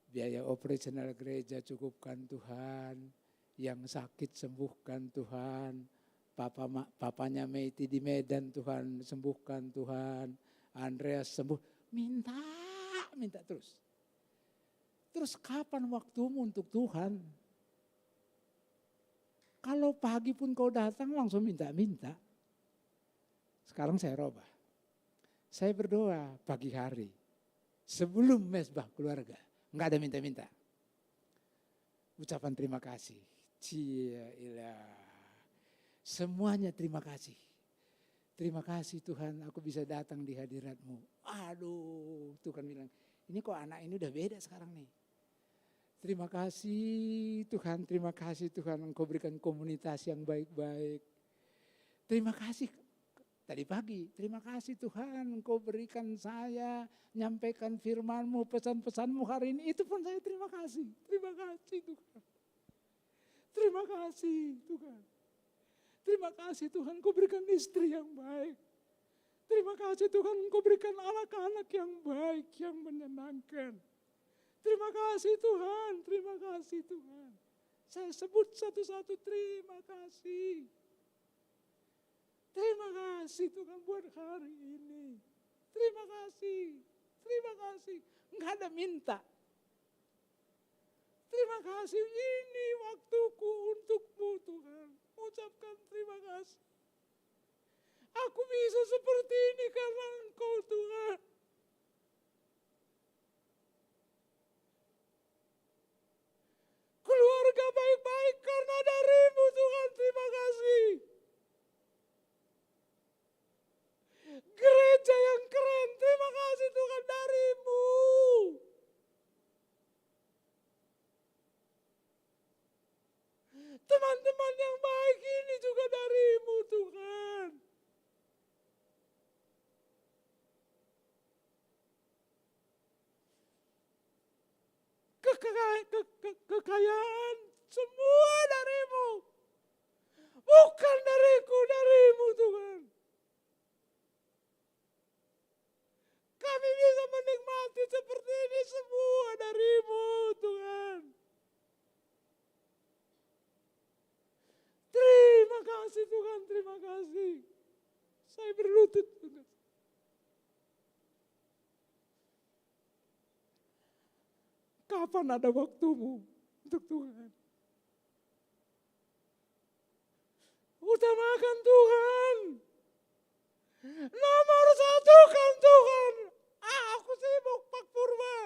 biaya operasional gereja cukupkan Tuhan, yang sakit sembuhkan Tuhan, papanya Meiti di Medan Tuhan sembuhkan Tuhan, Andreas sembuh, minta terus. Terus kapan waktumu untuk Tuhan? Kalau pagi pun kau datang langsung minta-minta. Sekarang saya robah. Saya berdoa pagi hari. Sebelum mesbah keluarga. Enggak ada minta-minta. Ucapan terima kasih. Semuanya terima kasih. Terima kasih Tuhan aku bisa datang di hadirat-Mu. Aduh Tuhan bilang ini kok anak ini udah beda sekarang nih. Terima kasih Tuhan Engkau berikan komunitas yang baik-baik. Terima kasih tadi pagi, terima kasih Tuhan Engkau berikan saya nyampaikan firman-Mu, pesan-pesan-Mu hari ini. Itu pun saya terima kasih Tuhan. Terima kasih Tuhan. Terima kasih Tuhan Engkau berikan istri yang baik. Terima kasih Tuhan Engkau berikan anak-anak yang baik, yang menyenangkan. Terima kasih Tuhan, terima kasih Tuhan. Saya sebut satu-satu terima kasih. Terima kasih Tuhan buat hari ini. Terima kasih. Enggak ada minta. Terima kasih, ini waktuku untuk-Mu Tuhan. Ucapkan terima kasih. Aku bisa seperti ini karena Engkau Tuhan. Keluarga baik-baik karena dari-Mu Tuhan, terima kasih. Gereja yang keren, terima kasih Tuhan dari-Mu. Teman-teman yang baik ini juga dari-Mu Tuhan. Kekayaan semua dari-Mu. Bukan dariku, dari-Mu Tuhan. Kami bisa menikmati seperti ini semua dari-Mu Tuhan. Terima kasih Tuhan, terima kasih. Saya berlutut Tuhan. Kapan ada waktumu untuk Tuhan? Utamakan Tuhan. Nomor 1 kan Tuhan. Aku sibuk Pak Purba.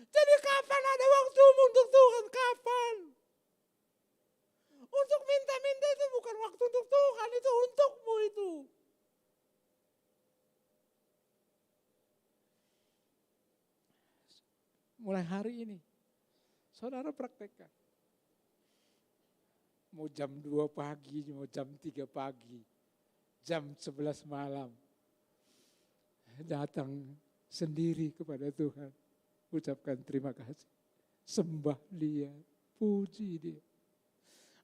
Jadi kapan ada waktumu untuk Tuhan? Kapan? Untuk minta-minta itu bukan waktu untuk Tuhan, itu untukmu itu. Mulai hari ini, saudara praktekkan. Mau jam 2 pagi, mau jam 3 pagi, jam 11 malam. Datang sendiri kepada Tuhan. Ucapkan terima kasih. Sembah Dia, puji Dia.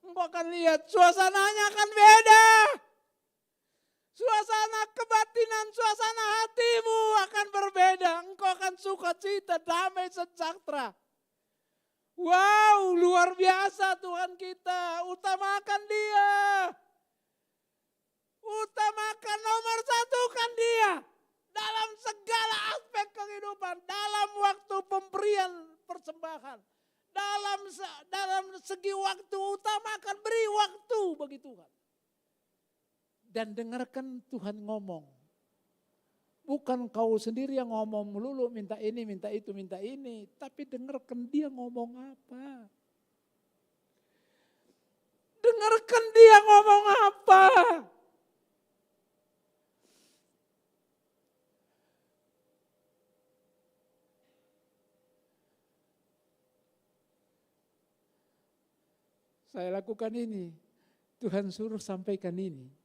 Engkau akan lihat suasananya akan beda. Suasana kebatinan, suasana hatimu akan berbeda. Engkau akan sukacita, damai, sejahtera. Wow, luar biasa Tuhan kita. Utamakan Dia. Utamakan, nomor satukan Dia. Dalam segala aspek kehidupan. Dalam waktu pemberian persembahan. Dalam segi waktu, utamakan, beri waktu bagi Tuhan. Dan dengarkan Tuhan ngomong. Bukan kau sendiri yang ngomong melulu, minta ini, minta itu, minta ini. Tapi dengarkan Dia ngomong apa. Dengarkan Dia ngomong apa. Saya lakukan ini. Tuhan suruh sampaikan ini.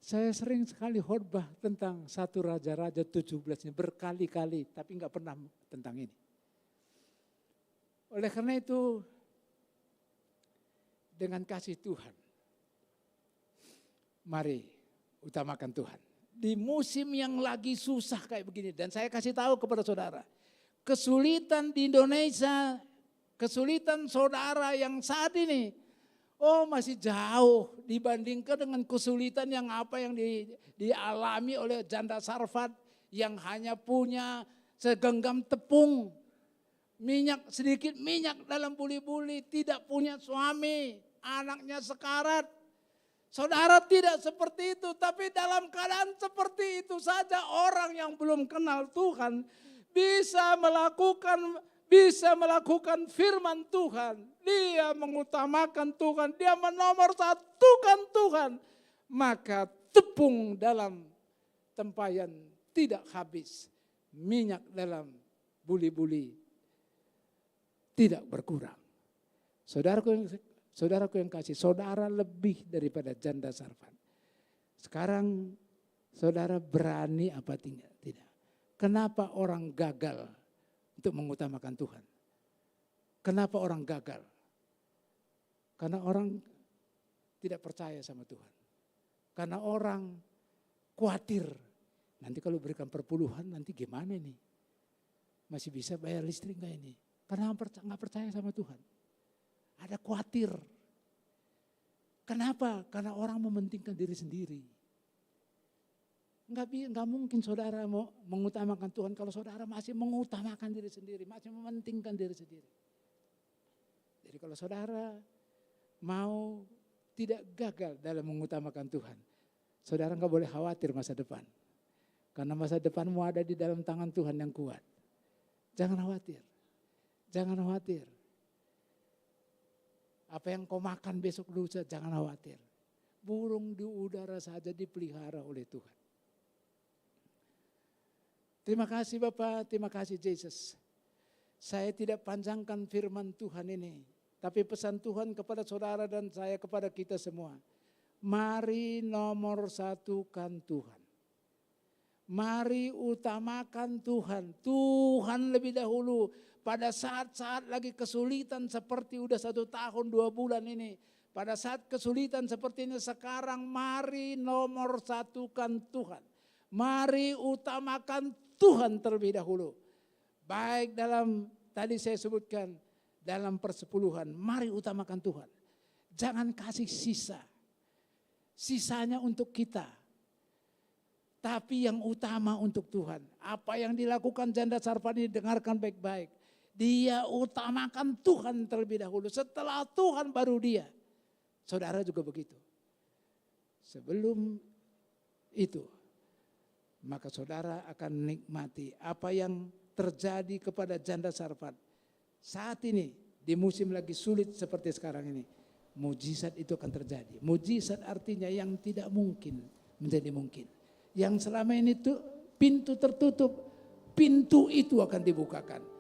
Saya sering sekali khotbah tentang 1 Raja-Raja 17 ini berkali-kali, tapi enggak pernah tentang ini. Oleh karena itu, dengan kasih Tuhan, mari utamakan Tuhan. Di musim yang lagi susah kayak begini, dan saya kasih tahu kepada saudara, kesulitan di Indonesia, kesulitan saudara yang saat ini, masih jauh dibandingkan dengan kesulitan yang dialami oleh janda Sarfat yang hanya punya segenggam tepung, sedikit minyak dalam buli-buli, tidak punya suami, anaknya sekarat. Saudara tidak seperti itu, tapi dalam keadaan seperti itu saja orang yang belum kenal Tuhan bisa melakukan firman Tuhan. Dia mengutamakan Tuhan, dia menomorsatukan Tuhan. Maka tepung dalam tempayan tidak habis. Minyak dalam buli-buli tidak berkurang. Saudaraku yang kasih, saudara lebih daripada janda Sarfat. Sekarang saudara berani apa tidak? Kenapa orang gagal untuk mengutamakan Tuhan? Kenapa orang gagal? Karena orang tidak percaya sama Tuhan. Karena orang khawatir, nanti kalau berikan perpuluhan nanti gimana nih? Masih bisa bayar listrik gak ini? Karena nggak percaya sama Tuhan. Ada khawatir. Kenapa? Karena orang mementingkan diri sendiri. Enggak mungkin saudara mau mengutamakan Tuhan kalau saudara masih mengutamakan diri sendiri, masih mementingkan diri sendiri. Jadi kalau saudara mau tidak gagal dalam mengutamakan Tuhan, saudara enggak boleh khawatir masa depan. Karena masa depanmu ada di dalam tangan Tuhan yang kuat. Jangan khawatir. Jangan khawatir. Apa yang kau makan besok lusa, jangan khawatir. Burung di udara saja dipelihara oleh Tuhan. Terima kasih Bapak, terima kasih Yesus. Saya tidak panjangkan firman Tuhan ini, tapi pesan Tuhan kepada saudara dan saya, kepada kita semua. Mari nomor satukan Tuhan. Mari utamakan Tuhan. Tuhan lebih dahulu. Pada saat-saat lagi kesulitan seperti udah 1 tahun 2 bulan ini. Pada saat kesulitan seperti ini sekarang, mari nomor satukan Tuhan. Mari utamakan Tuhan terlebih dahulu. Baik dalam, tadi saya sebutkan, dalam persepuluhan, mari utamakan Tuhan. Jangan kasih sisa. Sisanya untuk kita. Tapi yang utama untuk Tuhan. Apa yang dilakukan janda Sarfat ini, dengarkan baik-baik. Dia utamakan Tuhan terlebih dahulu. Setelah Tuhan baru dia. Saudara juga begitu. Sebelum itu, maka saudara akan nikmati apa yang terjadi kepada janda Sarfat. Saat ini, di musim lagi sulit seperti sekarang ini, mujizat itu akan terjadi. Mujizat artinya yang tidak mungkin menjadi mungkin. Yang selama ini tuh pintu tertutup, pintu itu akan dibukakan.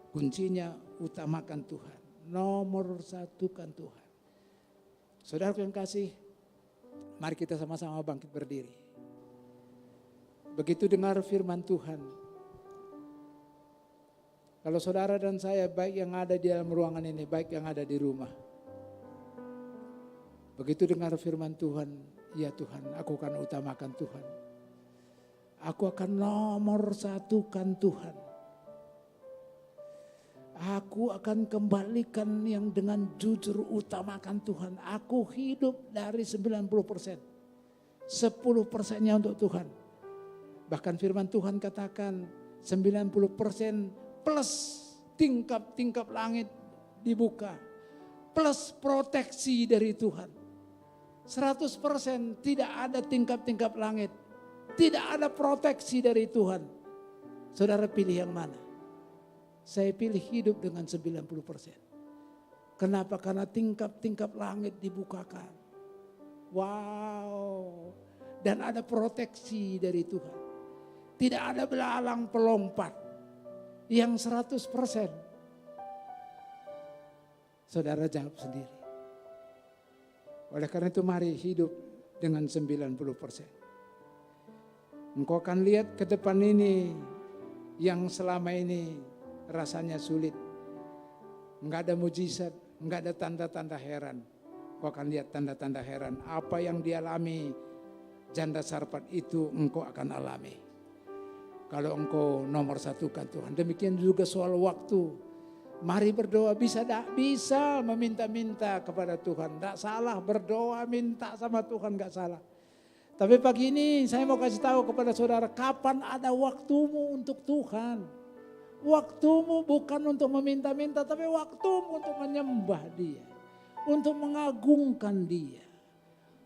Kuncinya utamakan Tuhan, nomor satukan Tuhan. Saudaraku yang kasih, mari kita sama-sama bangkit berdiri. Begitu dengar firman Tuhan, kalau saudara dan saya, baik yang ada di dalam ruangan ini, baik yang ada di rumah, begitu dengar firman Tuhan, ya Tuhan, aku akan utamakan Tuhan. Aku akan nomor satukan Tuhan. Aku akan kembalikan yang dengan jujur utamakan Tuhan. Aku hidup dari 90%. 10%-nya untuk Tuhan. Bahkan firman Tuhan katakan 90% plus tingkap-tingkap langit dibuka. Plus proteksi dari Tuhan. 100% tidak ada tingkap-tingkap langit. Tidak ada proteksi dari Tuhan. Saudara pilih yang mana? Saya pilih hidup dengan 90%. Kenapa? Karena tingkap-tingkap langit dibukakan. Wow. Dan ada proteksi dari Tuhan. Tidak ada belalang pelompat yang 100%. Saudara jawab sendiri. Oleh karena itu mari hidup dengan 90%. Engkau akan lihat ke depan ini yang selama ini rasanya sulit. Enggak ada mujizat, enggak ada tanda-tanda heran. Kau akan lihat tanda-tanda heran. Apa yang dialami janda Sarfat itu engkau akan alami. Kalau engkau nomor satukan Tuhan. Demikian juga soal waktu. Mari berdoa, bisa tak? Bisa meminta-minta kepada Tuhan. Tidak salah berdoa, minta sama Tuhan, enggak salah. Tapi pagi ini saya mau kasih tahu kepada saudara, kapan ada waktumu untuk Tuhan. Waktumu bukan untuk meminta-minta, tapi waktumu untuk menyembah Dia. Untuk mengagungkan Dia.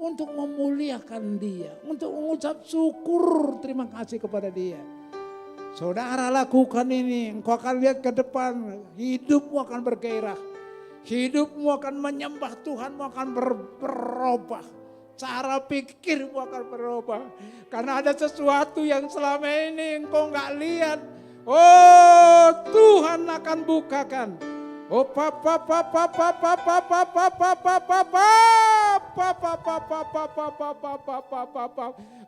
Untuk memuliakan Dia. Untuk mengucap syukur terima kasih kepada Dia. Saudara lakukan ini, engkau akan lihat ke depan, hidupmu akan bergairah. Hidupmu akan menyembah Tuhanmu akan berubah. Cara pikirmu akan berubah. Karena ada sesuatu yang selama ini engkau enggak lihat. Oh, Tuhan akan bukakan. Oh,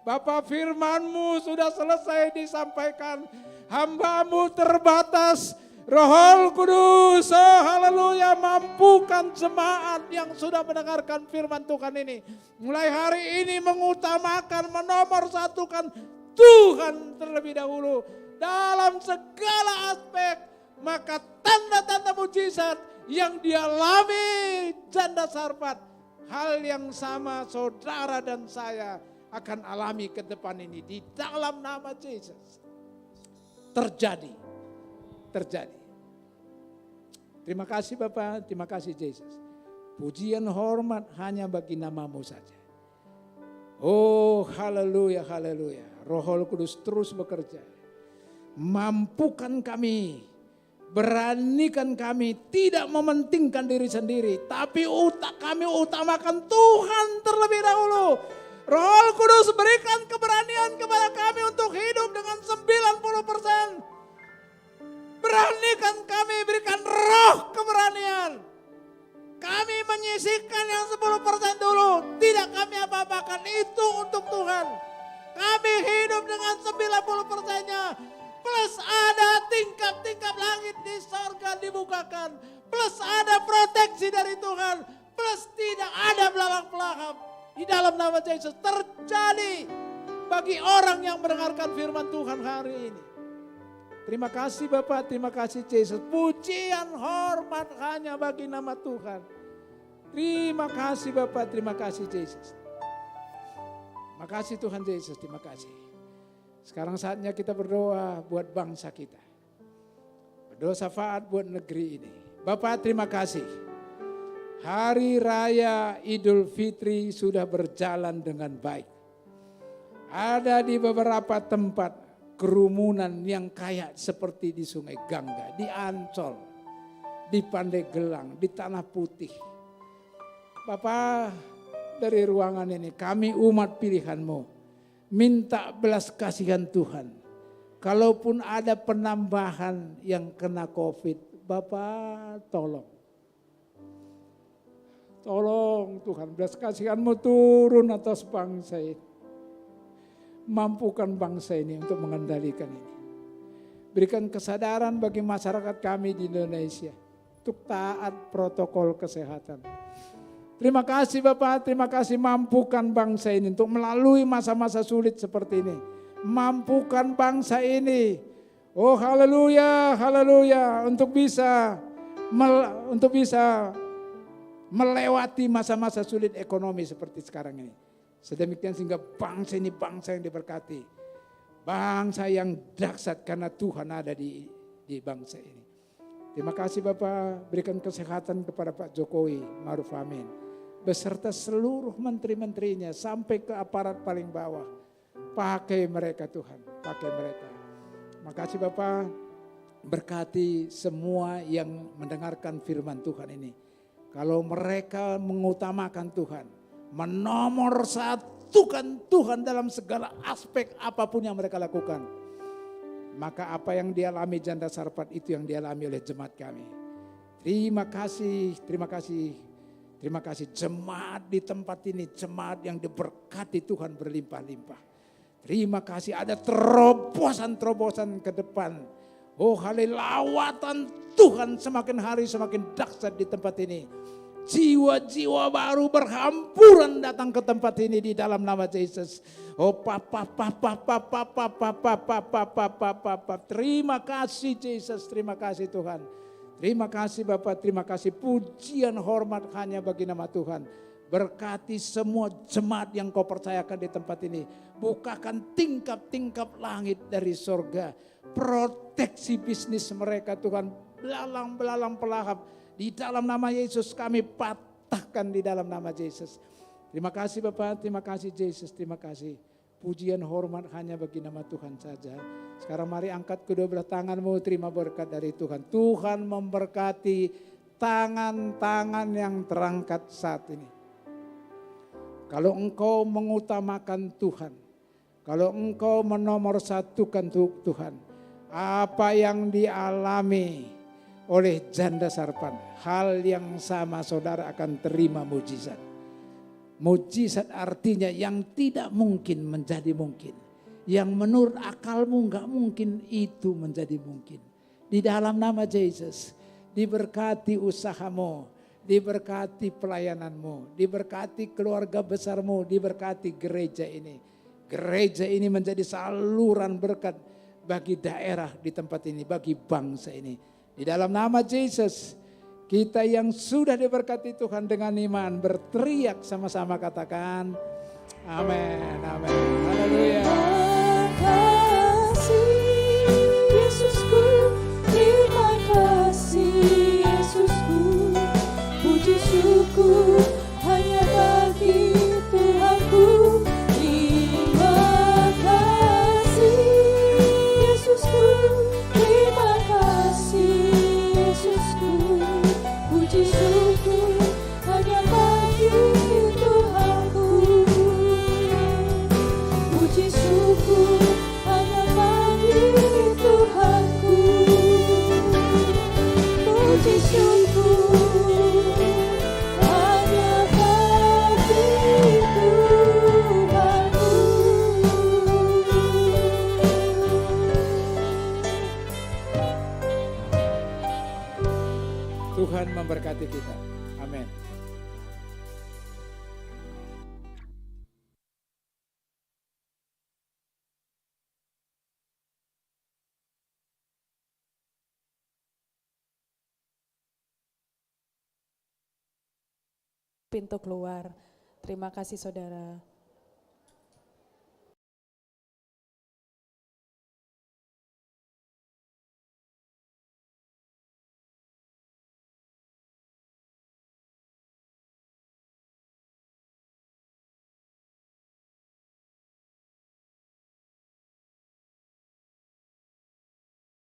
Bapa, firman-Mu sudah selesai disampaikan. Hamba-Mu terbatas. Roh Kudus, oh haleluya, mampukan jemaat yang sudah mendengarkan firman Tuhan ini. Mulai hari ini mengutamakan, menomorsatukan Tuhan terlebih dahulu. Dalam segala aspek, maka tanda-tanda mujizat yang dialami janda Sarfat, hal yang sama saudara dan saya akan alami ke depan ini di dalam nama Yesus. Terjadi. Terima kasih Bapak, terima kasih Yesus. Pujian hormat hanya bagi nama-Mu saja. Oh haleluya, haleluya. Roh Kudus terus bekerja. Mampukan kami, beranikan kami tidak mementingkan diri sendiri. Tapi kami utamakan Tuhan terlebih dahulu. Roh Kudus berikan keberanian kepada kami untuk hidup dengan 90%. Beranikan kami, berikan roh keberanian. Kami menyisihkan yang 10% dulu. Tidak kami apa-apakan, itu untuk Tuhan. Kami hidup dengan 90%-nya. Plus ada tingkap-tingkap langit di sorga dibukakan. Plus ada proteksi dari Tuhan. Plus tidak ada belalang-belalang. Di dalam nama Yesus terjadi bagi orang yang mendengarkan firman Tuhan hari ini. Terima kasih Bapak, terima kasih Yesus. Pujian hormat hanya bagi nama Tuhan. Terima kasih Bapak, terima kasih Yesus. Terima kasih Tuhan Yesus, terima kasih. Sekarang saatnya kita berdoa buat bangsa kita. Berdoa syafaat buat negeri ini. Bapak terima kasih. Hari Raya Idul Fitri sudah berjalan dengan baik. Ada di beberapa tempat kerumunan yang kayak seperti di Sungai Gangga, di Ancol, di Pandeglang, di Tanah Putih. Bapak dari ruangan ini kami umat pilihan-Mu minta belas kasihan Tuhan. Kalaupun ada penambahan yang kena COVID, Bapak tolong. Tolong Tuhan, belas kasihan-Mu turun atas bangsa ini. Mampukan bangsa ini untuk mengendalikan ini. Berikan kesadaran bagi masyarakat kami di Indonesia untuk taat protokol kesehatan. Terima kasih Bapak, terima kasih mampukan bangsa ini untuk melalui masa-masa sulit seperti ini. Mampukan bangsa ini, oh haleluya, haleluya, untuk bisa melewati masa-masa sulit ekonomi seperti sekarang ini. Sedemikian sehingga bangsa ini bangsa yang diberkati. Bangsa yang dahsyat karena Tuhan ada di bangsa ini. Terima kasih Bapak, berikan kesehatan kepada Pak Jokowi Ma'ruf Amin. Beserta seluruh menteri-menterinya sampai ke aparat paling bawah. Pakai mereka Tuhan, pakai mereka. Makasih Bapak, berkati semua yang mendengarkan firman Tuhan ini. Kalau mereka mengutamakan Tuhan, menomorsatukan Tuhan dalam segala aspek apapun yang mereka lakukan, maka apa yang dialami janda Sarfat itu yang dialami oleh jemaat kami. Terima kasih, terima kasih, terima kasih jemaat di tempat ini, jemaat yang diberkati Tuhan berlimpah-limpah. Terima kasih ada terobosan-terobosan ke depan. Oh haleluya, lawatan Tuhan semakin hari semakin dahsyat di tempat ini. Jiwa-jiwa baru berhamburan datang ke tempat ini di dalam nama Yesus. Oh terima kasih Yesus, terima kasih Tuhan. Terima kasih Bapak, terima kasih, pujian hormat hanya bagi nama Tuhan. Berkati semua jemaat yang Kau percayakan di tempat ini. Bukakan tingkap-tingkap langit dari sorga. Proteksi bisnis mereka Tuhan. Belalang-belalang pelahap. Di dalam nama Yesus kami patahkan di dalam nama Yesus. Terima kasih Bapak, terima kasih Yesus, terima kasih. Pujian hormat hanya bagi nama Tuhan saja. Sekarang mari angkat kedua belah tanganmu, terima berkat dari Tuhan. Tuhan memberkati tangan-tangan yang terangkat saat ini. Kalau engkau mengutamakan Tuhan, kalau engkau menomorsatukan Tuhan, apa yang dialami oleh janda Sarfat, hal yang sama saudara akan terima mujizat. Mujizat artinya yang tidak mungkin menjadi mungkin. Yang menurut akalmu enggak mungkin itu menjadi mungkin. Di dalam nama Yesus, diberkati usahamu, diberkati pelayananmu, diberkati keluarga besarmu, diberkati gereja ini. Gereja ini menjadi saluran berkat bagi daerah di tempat ini, bagi bangsa ini. Di dalam nama Yesus, kita yang sudah diberkati Tuhan dengan iman, berteriak sama-sama katakan, amin, amin, haleluya. Terima kasih Yesusku, terima kasih Yesusku, puji syukur hanya bagi Tuhanku. Terima kasih Yesusku, terima kasih Yesusku, puji syukur hanya bagi Tuhanku. Puji syukur hanya bagi Tuhanku. Puji syukur hanya bagi Tuhanku. Tuhan memberkati kita. Amin. Pintu keluar. Terima kasih saudara.